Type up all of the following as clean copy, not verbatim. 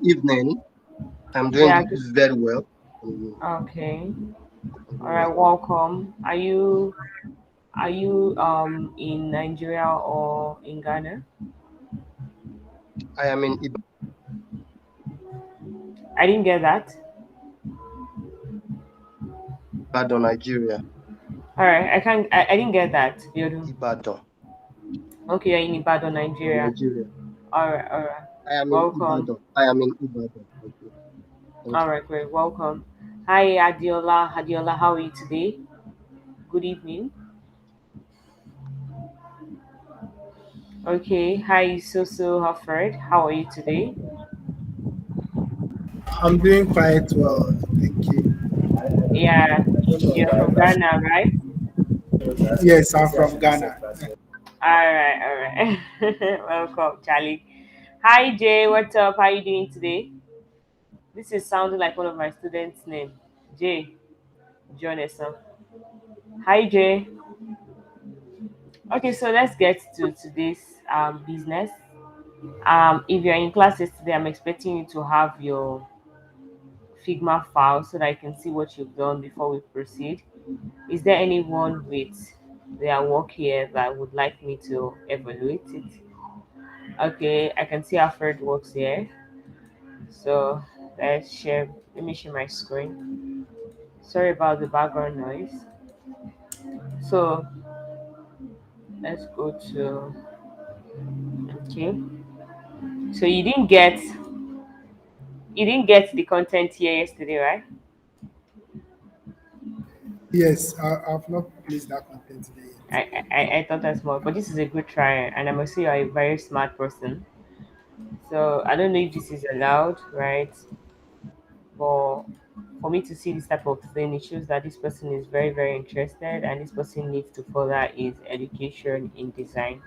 evening. I'm Yeah. doing very well. Um, Okay. I'm All doing right. well. Welcome. Are you in Nigeria or in Ghana? I am in I didn't get that. Ibadan, Nigeria. All right. I can't. I didn't get that. Abiodun. Ibadan, Okay. You're in Ibadan, Nigeria. Nigeria. All right. All right. I am in Welcome. Ibadan. I am in Ibadan. Okay. Thank All you. right. Great. Welcome. Hi, Adiola. Adiola, how are you today? Good evening. Okay. Hi, Soso Hufford. How are you today? I'm doing quite well, thank you. Yeah. You're from Ghana, right? Yes, I'm from Ghana. All right, all right. Welcome, Charlie. Hi, Jay. What's up? How you doing today? This is sounding like one of my students' name, Jay Jonathan. Hi, Jay. Okay, so let's get to today's business. If you're in classes today, I'm expecting you to have your Figma file so that I can see what you've done before we proceed. Is there anyone with their work here that would like me to evaluate it? Okay, I can see Alfred works here. So let me share my screen. Sorry about the background noise. So let's go to, okay. So you didn't get the content here yesterday, right? Yes, I've not placed that content there yet. I thought that's more, but this is a good try, and I must say you're a very smart person. So I don't know if this is allowed, right? But for me to see this type of thing, it shows that this person is very, very interested, and this person needs to further his education in design.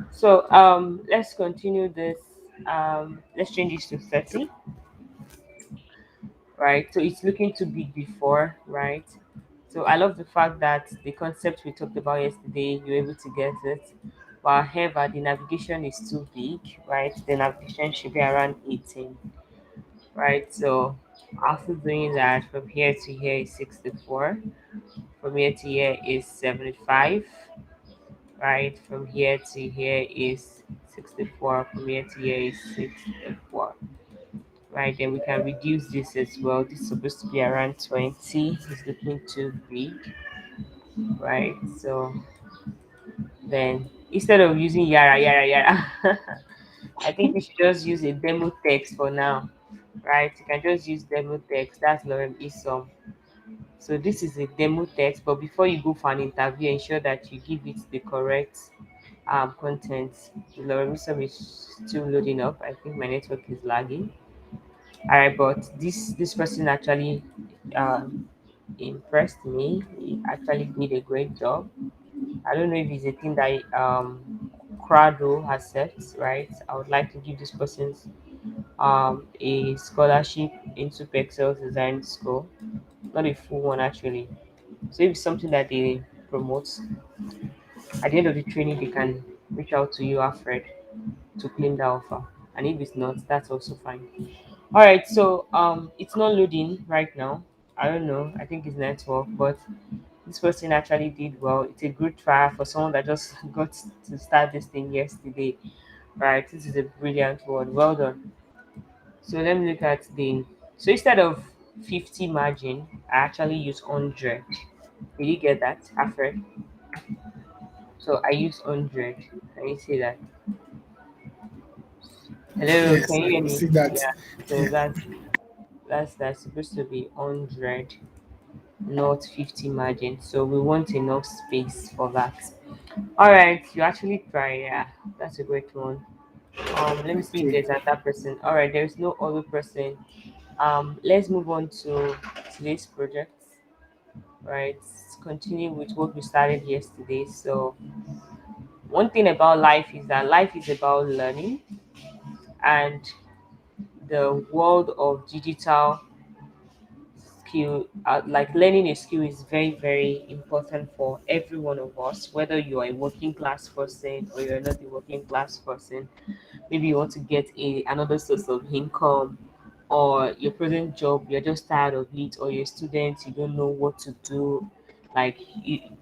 So let's continue this. Let's change this to 30, right? So it's looking too big before, right? So I love the fact that the concept we talked about yesterday, you're able to get it. But however, the navigation is too big, right? The navigation should be around 18, right? So after doing that, from here to here is 64, from here to here is 75, right? From here to here is 64, from here to here is 64, right? Then we can reduce this as well. This is supposed to be around 20, it's looking too big, right? So then instead of using yara yara yara, I think we should just use a demo text for now, right? You can just use demo text. That's Lorem Isom. So this is a demo text, but before you go for an interview, ensure that you give it the correct content. The Lorem Isom is still loading up. I think my network is lagging. All right, but this person actually impressed me. He actually did a great job. I don't know if it's a thing that Kraado accepts, right? I would like to give this person a scholarship into Perxels Design School, not a full one actually. So if it's something that they promote, at the end of the training, they can reach out to you, Alfred, to claim that offer. And if it's not, that's also fine. All right, so it's not loading right now. I don't know. I think it's network, but this person actually did well. It's a good try for someone that just got to start this thing yesterday. Right, this is a brilliant one. Well done. So let me look at the. So instead of 50 margin, I actually use 100. Did you get that, Alfred? So I use 100. Can you see that? Hello, can Yes, you I hear can me? see that. Yeah. So Yeah. that's supposed to be 100, not 50 margin. So we want enough space for that. All right, you actually try. Yeah, that's a great one. Let me see if Okay. there's another person. All right, there's no other person. Let's move on to today's project. Right, continue with what we started yesterday. So one thing about life is that life is about learning, and the world of digital skill, like learning a skill, is very, very important for every one of us, whether you are a working class person or you're not a working class person. maybe you want to get another source of income, or your present job you're just tired of it, or you're a student, you don't know what to do, like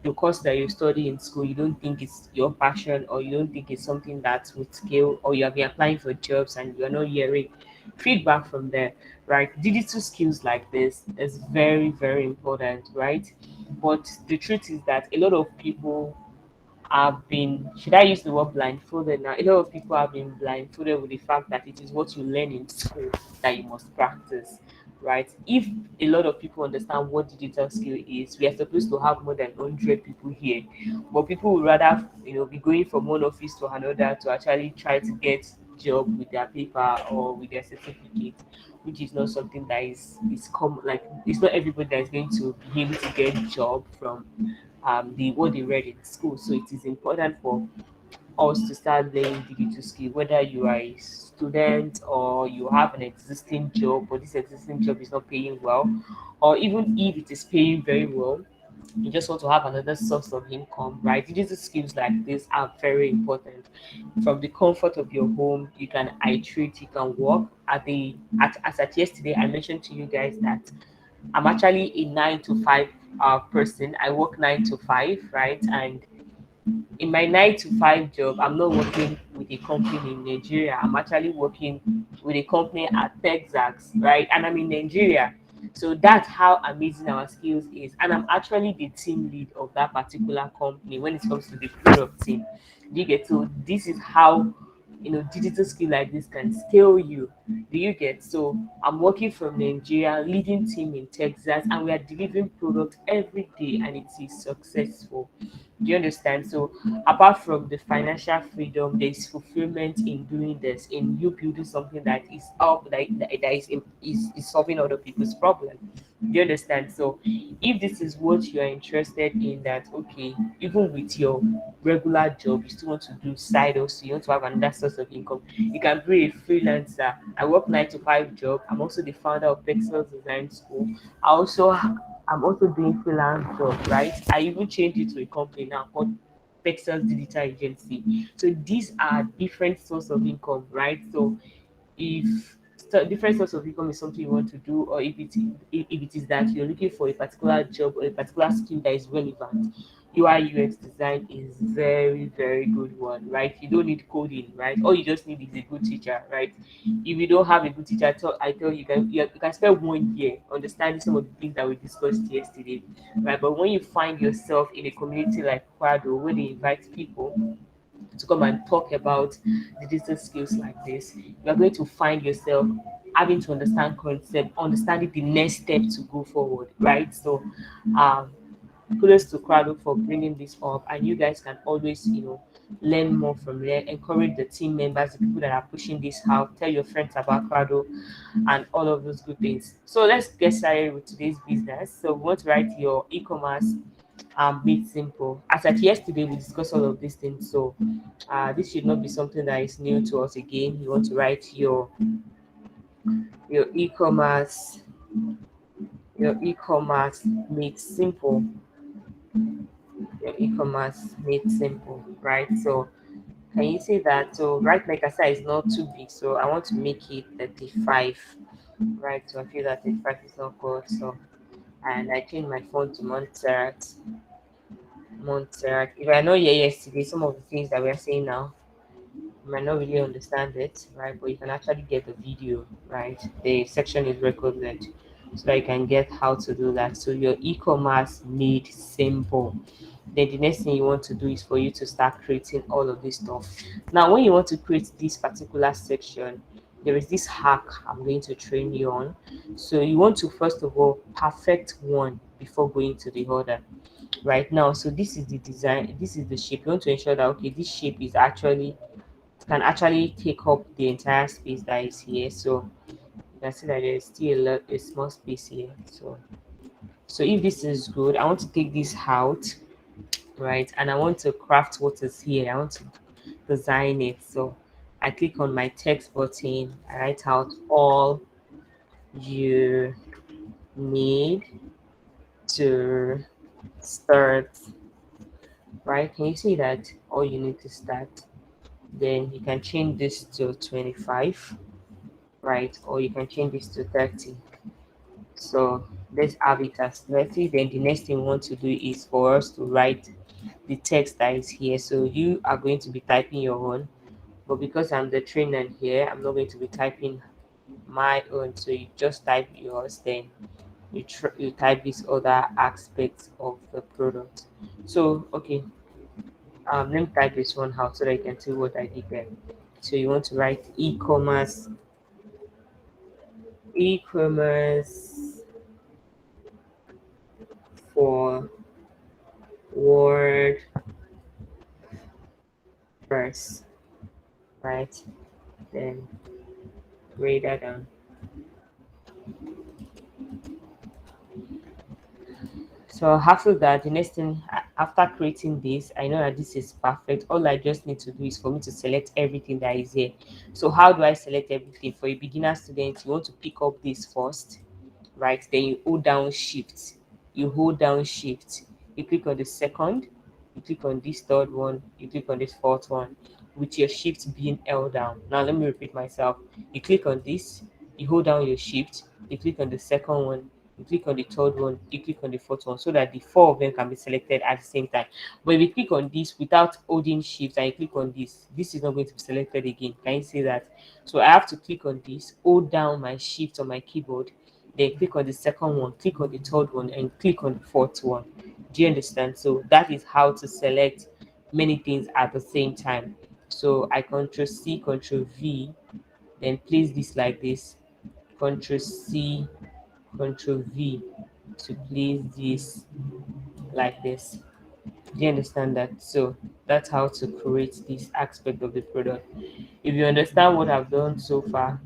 the course that you study in school, you don't think it's your passion, or you don't think it's something that would scale, or you have been applying for jobs and you're not hearing feedback from there, right? Digital skills like this is very, very important, right? But the truth is that a lot of people have been, should I use the word blindfolded now? A lot of people have been blindfolded with the fact that it is what you learn in school that you must practice, right? If a lot of people understand what digital skill is, we are supposed to have more than 100 people here, but people would rather, be going from one office to another to actually try to get job with their paper or with their certificate, which is not something that is common. Like, it's not everybody that is going to be able to get job from the what they read in school. So it is important for us to start learning digital skill, whether you are a student or you have an existing job, but this existing job is not paying well, or even if it is paying very well, you just want to have another source of income, right? Digital skills like this are very important. From the comfort of your home, you can iterate, you can work at as at yesterday. I mentioned to you guys that I'm actually a 9 to 5 person. I work 9 to 5, right? And in my 9 to 5 job, I'm not working with a company in Nigeria. I'm actually working with a company at Perxels, right? And I'm in Nigeria. So that's how amazing our skills is. And I'm actually the team lead of that particular company when it comes to the product team. Do you get? So this is how digital skill like this can scale you. Do you get? So I'm working from Nigeria, leading team in Texas, and we are delivering product every day, and it is successful. Do you understand? So apart from the financial freedom, there is fulfillment in doing this, in you building something that is up, that is solving other people's problem. Do you understand? So if this is what you are interested in, that okay, even with your regular job, you still want to do side hustle, you want to have another source of income, you can be a freelancer. I work 9 to 5 job. I'm also the founder of Perxels Design School. I'm also doing freelance job, right? I even changed it to a company now called Perxels Digital Agency. So these are different source of income, right? So if different source of income is something you want to do, or if it is that you're looking for a particular job or a particular skill that is relevant, UI UX design is very, very good one, right? You don't need coding, right? All you just need is a good teacher, right? If you don't have a good teacher, I tell you, you can spend 1 year understanding some of the things that we discussed yesterday, right? But when you find yourself in a community like Kraado, where they invite people to come and talk about digital skills like this, you are going to find yourself having to understand concept, understanding the next step to go forward, right? So, um, kudos to Kraado for bringing this up, and you guys can always, learn more from there. Encourage the team members, the people that are pushing this out. Tell your friends about Kraado and all of those good things. So let's get started with today's business. So we want to write your e-commerce made simple. As at yesterday, we discussed all of these things. So this should not be something that is new to us again. You want to write your e-commerce your e-commerce made simple. Your e-commerce made simple, right? So can you see that? So right, like I said, it's not too big. So I want to make it 35, right? So I feel that 35 is not good. So and I changed my phone to Montserrat. Montserrat. If I know here yesterday, some of the things that we are saying now, you might not really understand it, right? But you can actually get the video, right? The section is recorded, so that you can get how to do that. So your e-commerce made simple. Then the next thing you want to do is for you to start creating all of this stuff. Now, when you want to create this particular section, there is this hack I'm going to train you on. So you want to first of all perfect one before going to the other, right? Now, so this is the design, this is the shape. You want to ensure that okay, this shape is actually can actually take up the entire space that is here. So you can see that there is still a small space here. So if this is good, I want to take this out, right? And I want to craft what is here. I want to design it. So I click on my text button. I write out all you need to start, right? Can you see that? All you need to start. Then you can change this to 25, right? Or you can change this to 30. So let's have it as 30. Then the next thing we want to do is for us to write the text that is here. So you are going to be typing your own, but because I'm the trainer here, I'm not going to be typing my own. So you just type yours, then you type these other aspects of the product. So okay, let me type this one out so that you can see what I did there. So you want to write e-commerce for WordPress, right? Then write that down. So after that, the next thing after creating this, I know that this is perfect. All I just need to do is for me to select everything that is here. So how do I select everything? For a beginner student, you want to pick up this first, right? Then you hold down shift. You hold down shift. You click on the second, you click on this third one, you click on this fourth one, with your shift being held down. Now let me repeat myself. You click on this, you hold down your shift, you click on the second one, you click on the third one, you click on the fourth one, so that the four of them can be selected at the same time. But if you click on this without holding shift and you click on this is not going to be selected again. Can you see that? So I have to click on this, hold down my shift on my keyboard, then click on the second one, click on the third one, and click on the fourth one. Do you understand? So that is how to select many things at the same time. So I control C, control V, then place this like this, control C, control V to place this like this. Do you understand that? So that's how to create this aspect of the product. If you understand what I've done so far,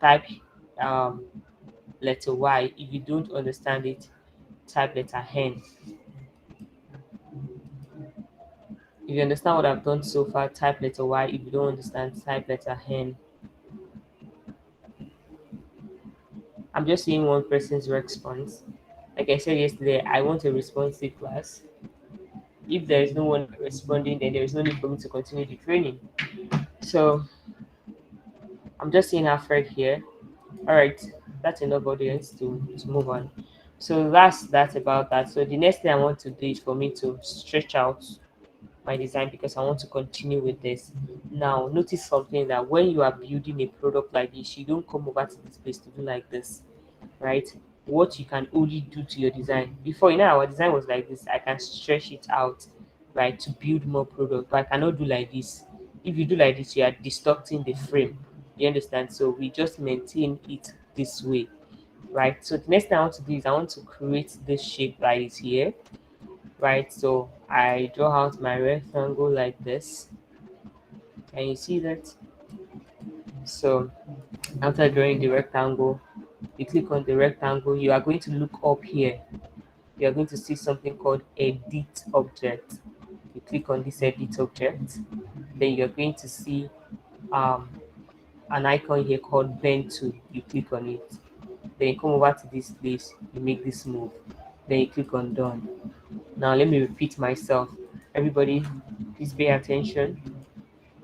type um, letter Y. If you don't understand it, type letter N. If you understand what I've done so far, type letter Y. If you don't understand, type letter N. I'm just seeing one person's response. Like I said yesterday, I want a responsive class. If there is no one responding, then there is no need for me to continue the training. So I'm just seeing Alfred here. All right, that's enough audience to move on. So that's about that. So the next thing I want to do is for me to stretch out my design because I want to continue with this. Now, notice something that when you are building a product like this, you don't come over to this place to do like this, right? What you can only do to your design. Before, our design was like this. I can stretch it out, right, to build more product, but I cannot do like this. If you do like this, you are distorting the frame. You understand? So we just maintain it this way, right? So the next thing I want to do is I want to create this shape that is here, right? So I draw out my rectangle like this. Can you see that? So after drawing the rectangle, you click on the rectangle, you are going to look up here. You are going to see something called edit object. You click on this edit object, then you're going to see um, an icon here called bend tool. You click on it, then you come over to this place, you make this move, then you click on done. Now let me repeat myself. Everybody, please pay attention.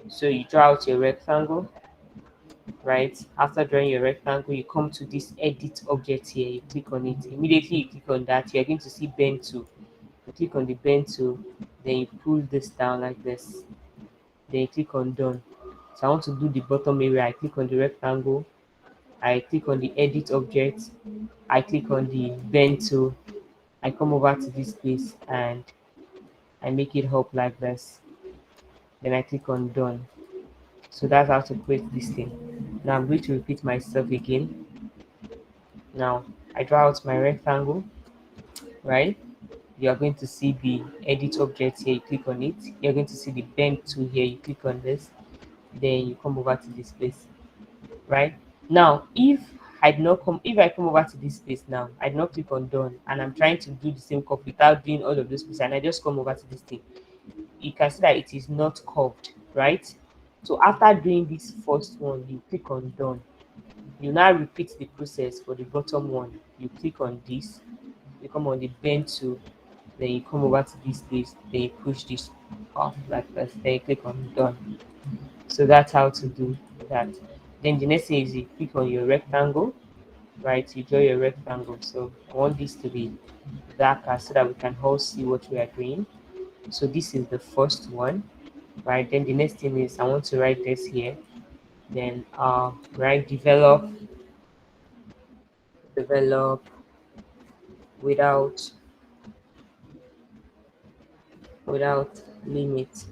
So you draw out your rectangle, right? After drawing your rectangle, you come to this edit object here. You click on it. Immediately you click on that, you're going to see bend tool. You click on the bend tool, then you pull this down like this. Then you click on done. So I want to do the bottom area. I click on the rectangle. I click on the edit object. I click on the bend tool. I come over to this place and I make it up like this. Then I click on done. So that's how to create this thing. Now I'm going to repeat myself again. Now I draw out my rectangle, right? You are going to see the edit object here, you click on it. You're going to see the bend tool here, you click on this. Then you come over to this place, right? Now, if I come over to this place now, I do not click on done and I'm trying to do the same curve without doing all of this place and I just come over to this thing, you can see that it is not curved, right? So after doing this first one, you click on done. You now repeat the process for the bottom one. You click on this, you come on the bend tool, then you come over to this place, then you push this off like this, then you click on done. So that's how to do that. Then the next thing is you click on your rectangle, right? You draw your rectangle. So I want this to be darker so that we can all see what we are doing. So this is the first one, right? Then the next thing is I want to write this here. Then write develop without limit.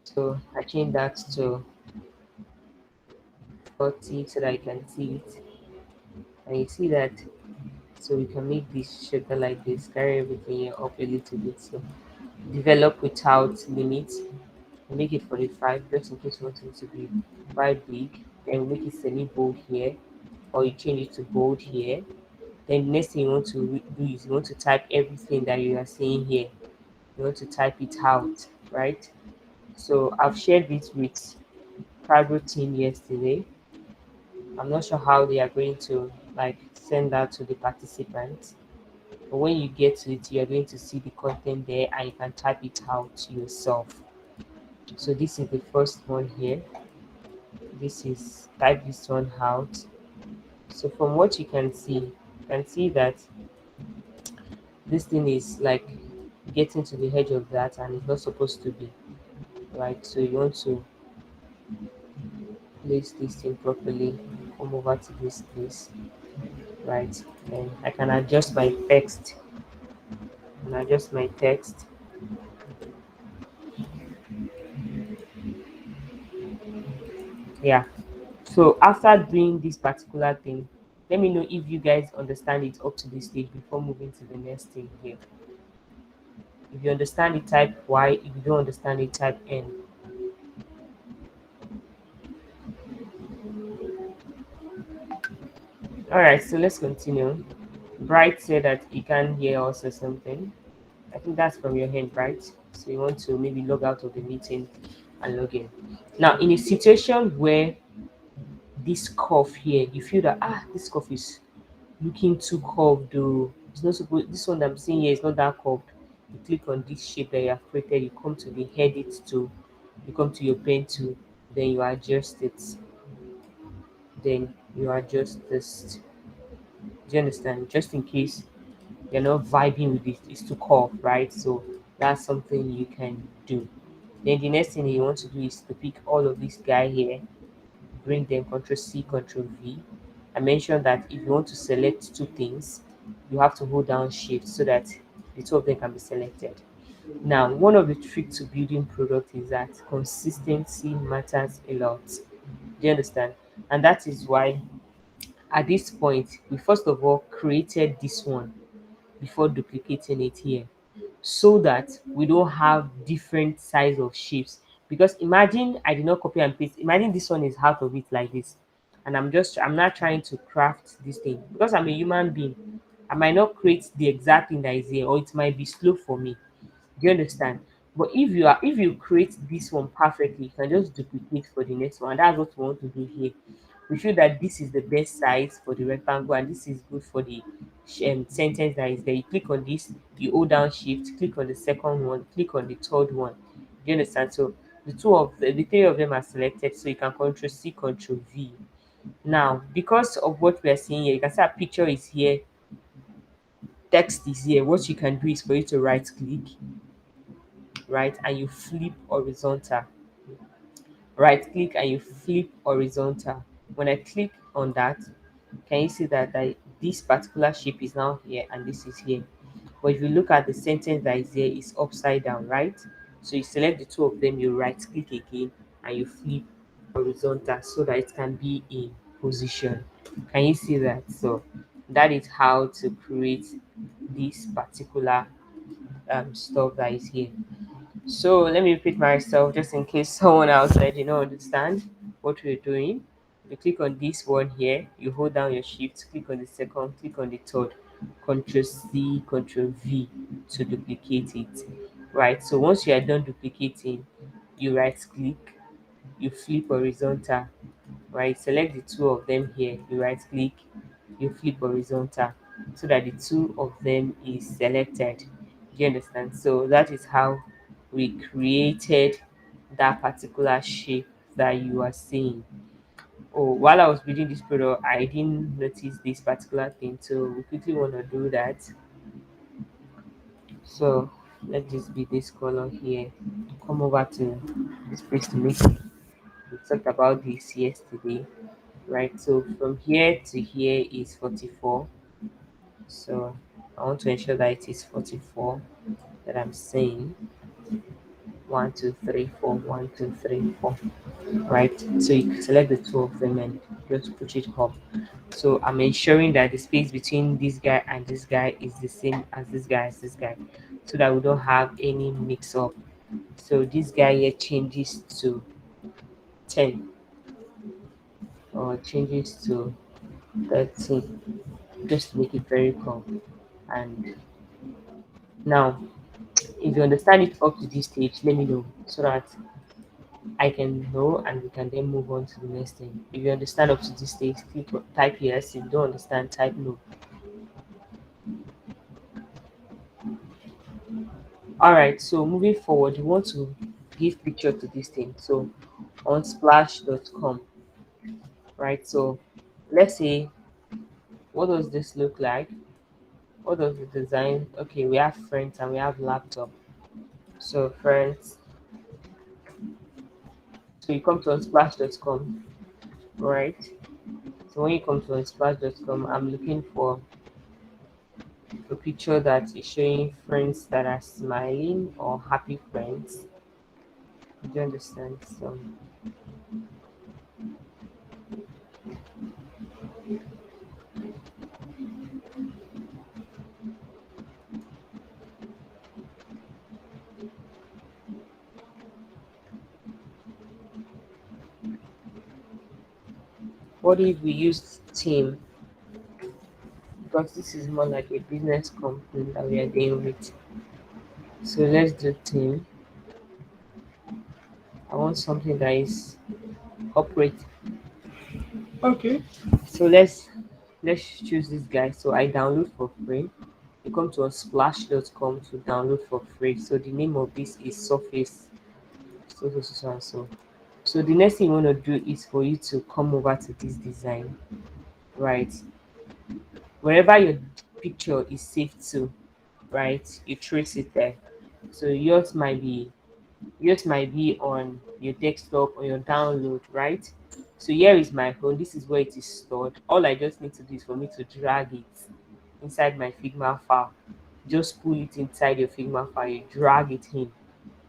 So I change that to 40 so that I can see it. And you see that, so we can make this shaker like this, carry everything here up a little bit. So develop without limit, make it 45 just in case you want it to be quite big. Then we make it semi bold here, or you change it to bold here. Then the next thing you want to do is you want to type everything that you are seeing here. You want to type it out, right? So I've shared this with Kraado team yesterday. I'm not sure how they are going to like send that to the participants. But when you get to it, you're going to see the content there and you can type it out yourself. So this is the first one here. This is type this one out. So from what you can see that this thing is like getting to the edge of that and it's not supposed to be, right? So you want to place this thing properly, come over to this place, right? Then I can adjust my text and adjust my text. Yeah. So after doing this particular thing, let me know if you guys understand it up to this stage before moving to the next thing here. If you understand it, type Y. If you don't understand it, type N. All right, so let's continue. Bright said that he can't hear us or something. I think that's from your hand, right? So you want to maybe log out of the meeting and log in. Now, in a situation where this curve here, you feel that this curve is looking too curved, though it's not supposed. This one that I'm seeing here is not that curved. You click on this shape that you have created. You come to the edit tool. You come to your pen tool. Then you adjust it. Then you adjust this. Do you understand? Just in case you're not vibing with it, it's too curved, right? So that's something you can do. Then the next thing you want to do is to pick all of this guy here, bring them Ctrl C, Ctrl V. I mentioned that if you want to select two things, you have to hold down Shift so that the two of them can be selected. Now, one of the tricks to building product is that consistency matters a lot. Do you understand? And that is why at this point, we first of all created this one before duplicating it here so that we don't have different size of shapes. Because imagine I did not copy and paste. Imagine this one is out of it like this. And I'm not trying to craft this thing because I'm a human being. I might not create the exact thing that is here, or it might be slow for me. Do you understand? But if you create this one perfectly, you can just duplicate for the next one. And that's what we want to do here. We feel that this is the best size for the rectangle and this is good for the sentence that is there. You click on this, you hold down shift, click on the second one, click on the third one. Do you understand? So the three of them are selected, so you can control C, control V. Now, because of what we are seeing here, you can see our picture is here, text is here. What you can do is for you to right click, right, and you flip horizontal. Right click and you flip horizontal. When I click on that, can you see that this particular shape is now here and this is here? But if you look at the sentence that is here, it's upside down, right? So you select the two of them, you right click again and you flip horizontal so that it can be in position. Can you see that? So that is how to create this particular stuff that is here. So let me repeat myself just in case someone outside did not understand what we're doing. You click on this one here, you hold down your shift, click on the second, click on the third, Control C, Control V to duplicate it. Right. So once you are done duplicating, you right click, you flip horizontal, right? Select the two of them here, you right click, you flip horizontal so that the two of them is selected. Do you understand? So that is how we created that particular shape that you are seeing. Oh, while I was building this product, I didn't notice this particular thing, so we quickly want to do that. So let this be this color here. Come over to this place to make it. We talked about this yesterday, right? So from here to here is 44. So I want to ensure that it is 44 that I'm saying. 1, 2, 3, 4, 1, 2, 3, 4. Right? So you select the two of them and just push it up. So I'm ensuring that the space between this guy and this guy is the same as this guy so that we don't have any mix up. So this guy here changes to 10 or changes to 13 just to make it very calm. And now, if you understand it up to this stage, let me know so that I can know and we can then move on to the next thing. If you understand up to this stage, type yes. If you don't understand, type no. All right, so moving forward, you want to give picture to this thing. So on splash.com, right? So let's say, what does this look like? What does the design? Okay, we have friends and we have laptop. So friends, so you come to unsplash.com, right? So when you come to unsplash.com, I'm looking for a picture that is showing friends that are smiling or happy friends. Do you understand? So what if we use team? Because this is more like a business company that we are dealing with. So let's do team. I want something that is corporate. Okay. So let's choose this guy. So I download for free. You come to splash.com to download for free. So the name of this is Surface. So. So the next thing you want to do is for you to come over to this design, right? Wherever your picture is saved to, right? You trace it there. So yours might be on your desktop or your download, right? So here is my phone. This is where it is stored. All I just need to do is for me to drag it inside my Figma file. Just pull it inside your Figma file. You drag it in. Do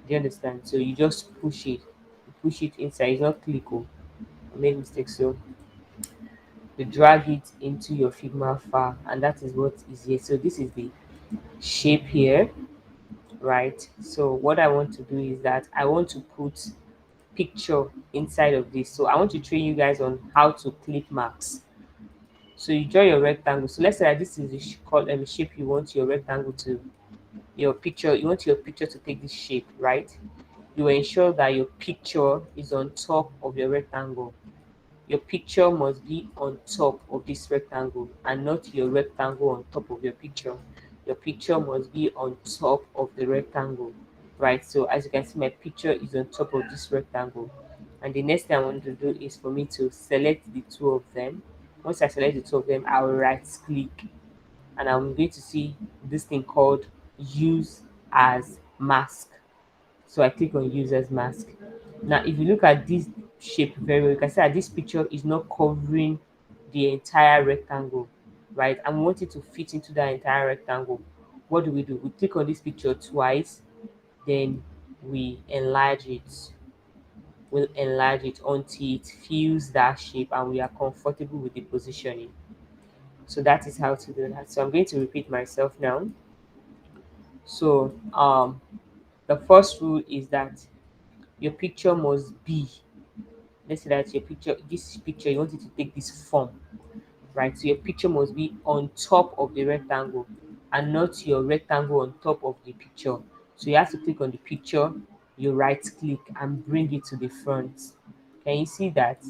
you understand? So you just push it. You push it inside. It's not click. Oh, I made mistake. So you drag it into your Figma file, and that is what is here. So this is the shape here, right? So what I want to do is that I want to put picture inside of this. So I want to train you guys on how to clip marks. So you draw your rectangle. So let's say that this is the shape you want your rectangle to, your picture, you want your picture to take this shape, right? You ensure that your picture is on top of your rectangle. Your picture must be on top of this rectangle and not your rectangle on top of your picture. Your picture must be on top of the rectangle, right? So as you can see, my picture is on top of this rectangle. And the next thing I want to do is for me to select the two of them. Once I select the two of them, I will right click and I'm going to see this thing called use as mask. So I click on users mask. Now, if you look at this shape very well, you can see that this picture is not covering the entire rectangle, right? And we want it to fit into that entire rectangle. What do? We click on this picture twice, then we enlarge it. We'll enlarge it until it fills that shape and we are comfortable with the positioning. So that is how to do that. So I'm going to repeat myself now. So the first rule is that your picture must be, let's say that your picture, this picture, you want it to take this form, right? So your picture must be on top of the rectangle and not your rectangle on top of the picture. So you have to click on the picture, you right click and bring it to the front. Can you see that?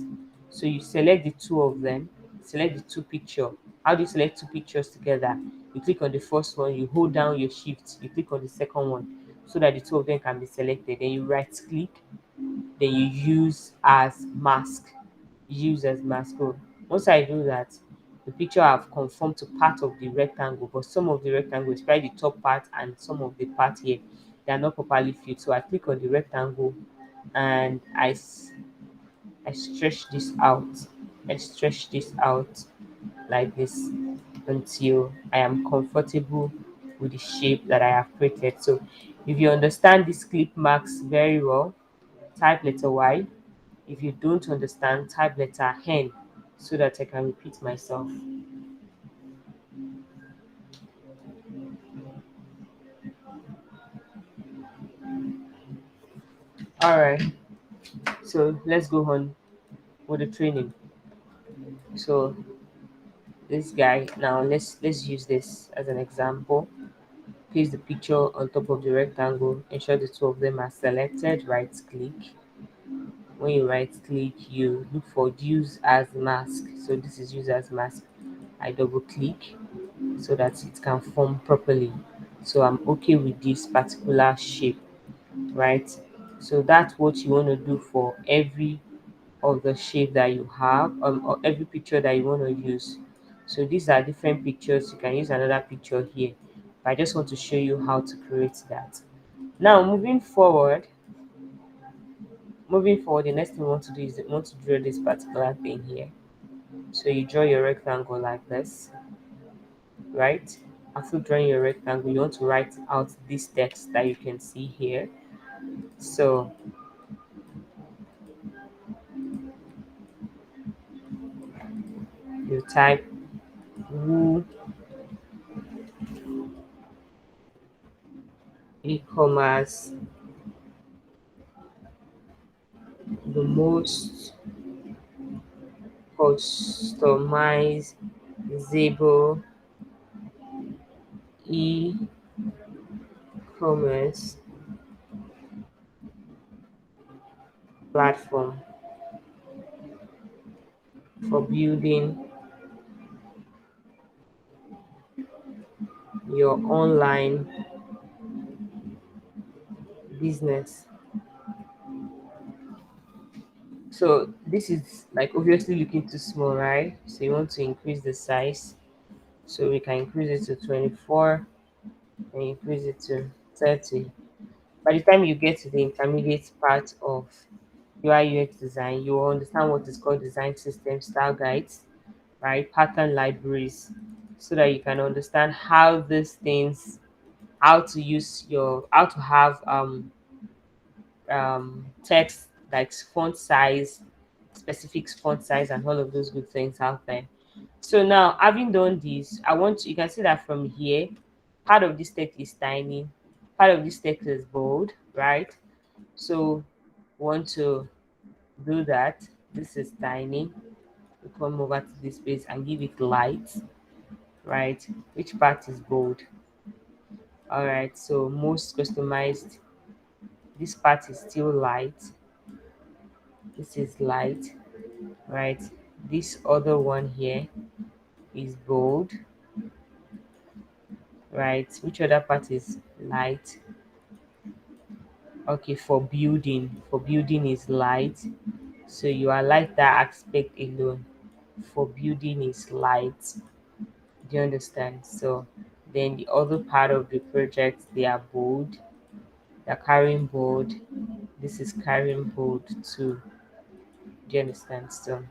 So you select the two of them, select the two picture. How do you select two pictures together? You click on the first one, you hold down your shift, you click on the second one so that the two of them can be selected. Then you right click then you use as mask. Use as mask. So once I do that, the picture have conformed to part of the rectangle, but some of the rectangle, especially the top part and some of the part here, they are not properly filled. So I click on the rectangle and I stretch this out. I stretch this out like this until I am comfortable with the shape that I have created. So if you understand these clip marks very well, type letter Y. If you don't understand, type letter N so that I can repeat myself. All right, so let's go on with the training. So this guy, now let's use this as an example. Place the picture on top of the rectangle. Ensure the two of them are selected. Right click. When you right click, you look for use as mask. So this is use as mask. I double click so that it can form properly. So I'm okay with this particular shape, right? So that's what you want to do for every of the shape that you have, or every picture that you want to use. So these are different pictures. You can use another picture here. But I just want to show you how to create that. Now moving forward, the next thing you want to do is you want to draw this particular thing here. So you draw your rectangle like this, right? After drawing your rectangle, you want to write out this text that you can see here. So you type who e-commerce the most customizable e-commerce platform for building your online business. So this is like obviously looking too small, right? So you want to increase the size. So we can increase it to 24 and increase it to 30. By the time you get to the intermediate part of UI UX design, you will understand what is called design system style guides, right? Pattern libraries, so that you can understand how these things, how to use your, how to have text like font size, specific font size, and all of those good things out there. So now, having done this, I want you can see that from here, part of this text is tiny, part of this text is bold, right? So want to do that. This is tiny. We come over to this space and give it light, right? Which part is bold? All right, so most customized. This part is still light. This is light, right? This other one here is bold, right? Which other part is light? Okay, for building is light. So you are like that aspect alone. For building is light. Do you understand? So then the other part of the project, they are bold. They're carrying bold. This is carrying bold too. Do you understand? So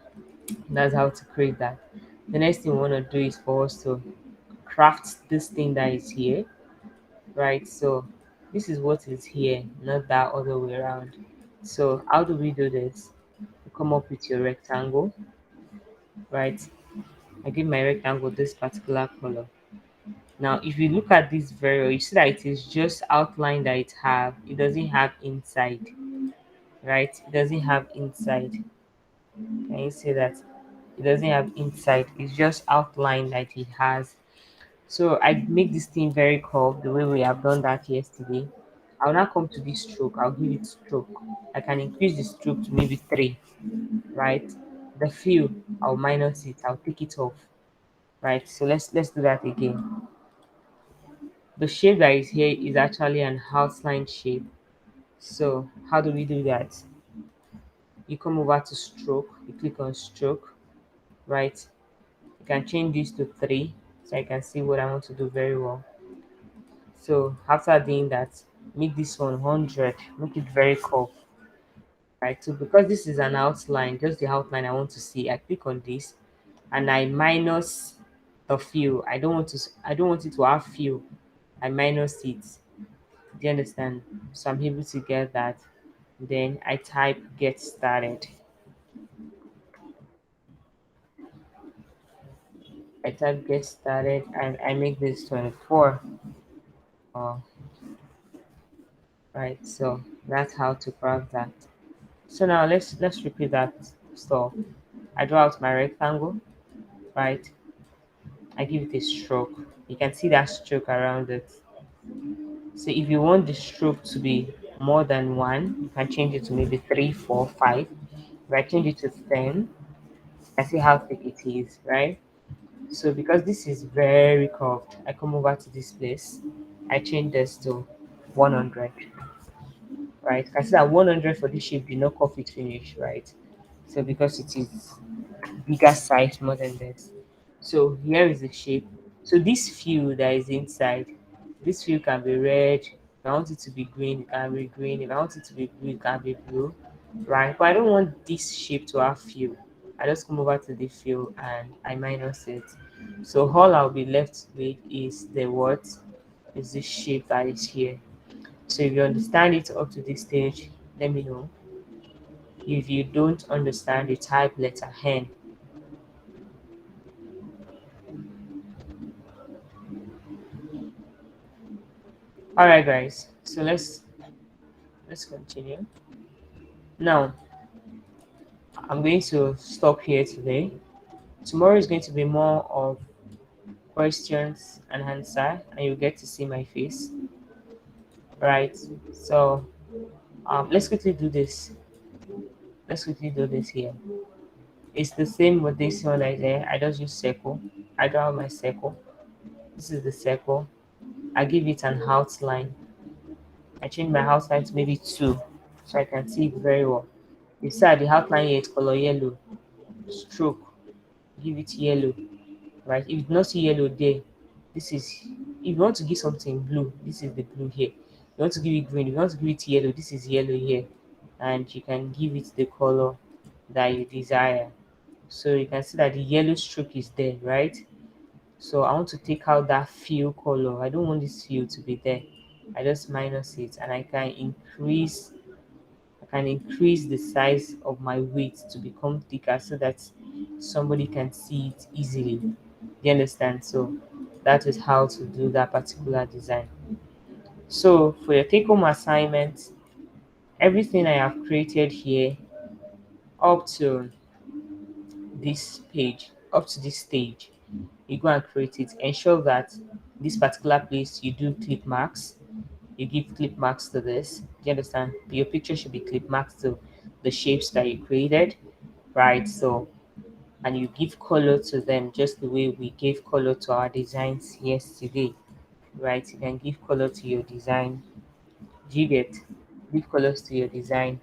that's how to create that. The next thing we want to do is for us to craft this thing that is here, right? So this is what is here, not that other way around. So how do we do this? You come up with your rectangle, right? I give my rectangle this particular color. Now, if you look at this very well, you see that it is just outline that it doesn't have inside, right? It doesn't have inside. Can you see that? It doesn't have inside. It's just outline that it has. So I make this thing very curved the way we have done that yesterday. I'll now come to this stroke. I'll give it stroke. I can increase the stroke to maybe 3, right? The fill, I'll minus it. I'll take it off, right? So let's do that again. The shape that is here is actually an outline shape. So how do we do that? You come over to stroke, you click on stroke, right? You can change this to 3 so I can see what I want to do very well. So after doing that, make this 100, make it very curved, right? So because this is an outline, just the outline I want to see, I click on this and I minus the fill. I don't want it to have fill. I minus it. Do you understand? So I'm able to get that. Then I type get started. I type get started and I make this 24. Uh, right, so that's how to craft that. So now let's repeat that stuff. I draw out my rectangle, right? I give it a stroke. You can see that stroke around it. So if you want the stroke to be more than one, you can change it to maybe 3, 4, 5. If I change it to 10, I see how thick it is, right? So because this is very curved, I come over to this place. I change this to 100, right? I see that 100 for this shape did not curve it finish, right? So because it is bigger size more than this. So here is the shape. So this fill that is inside, this fill can be red. If I want it to be green, it can be green. If I want it to be blue, it can be blue, right? But I don't want this shape to have fill. I just come over to the fill and I minus it. So all I'll be left with is the what is this shape that is here. So if you understand it up to this stage, let me know. If you don't understand, you type letter N. All right, guys. So let's continue. Now, I'm going to stop here today. Tomorrow is going to be more of questions and answer, and you get to see my face, right? So, let's quickly do this. Let's quickly do this here. It's the same with this one right there. I just use circle. I draw my circle. This is the circle. I give it an outline. I change my outline to maybe 2, so I can see it very well. You see the outline here is color yellow. Stroke, give it yellow, right? If you do not see yellow there, this is, if you want to give something blue, this is the blue here. You want to give it green, if you want to give it yellow, this is yellow here. And you can give it the color that you desire. So you can see that the yellow stroke is there, right? So I want to take out that fill color. I don't want this fill to be there. I just minus it and I can increase the size of my weight to become thicker so that somebody can see it easily. You understand? So that is how to do that particular design. So for your take home assignment, everything I have created here up to this page, up to this stage, you go and create it. Ensure that this particular place you do clip marks. You give clip marks to this. Do you understand? Your picture should be clip marks to the shapes that you created, right? So, and you give color to them just the way we gave color to our designs yesterday, right? You can give color to your design. Do you get? Give colors to your design,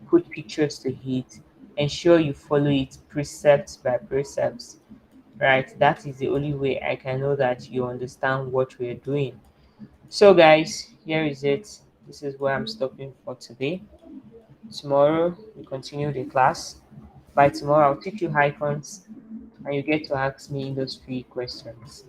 put pictures to it, ensure you follow it precepts by precepts, right? That is the only way I can know that you understand what we're doing. So, guys, here is it. This is where I'm stopping for today. Tomorrow, we continue the class. By tomorrow, I'll teach you icons and you get to ask me industry questions.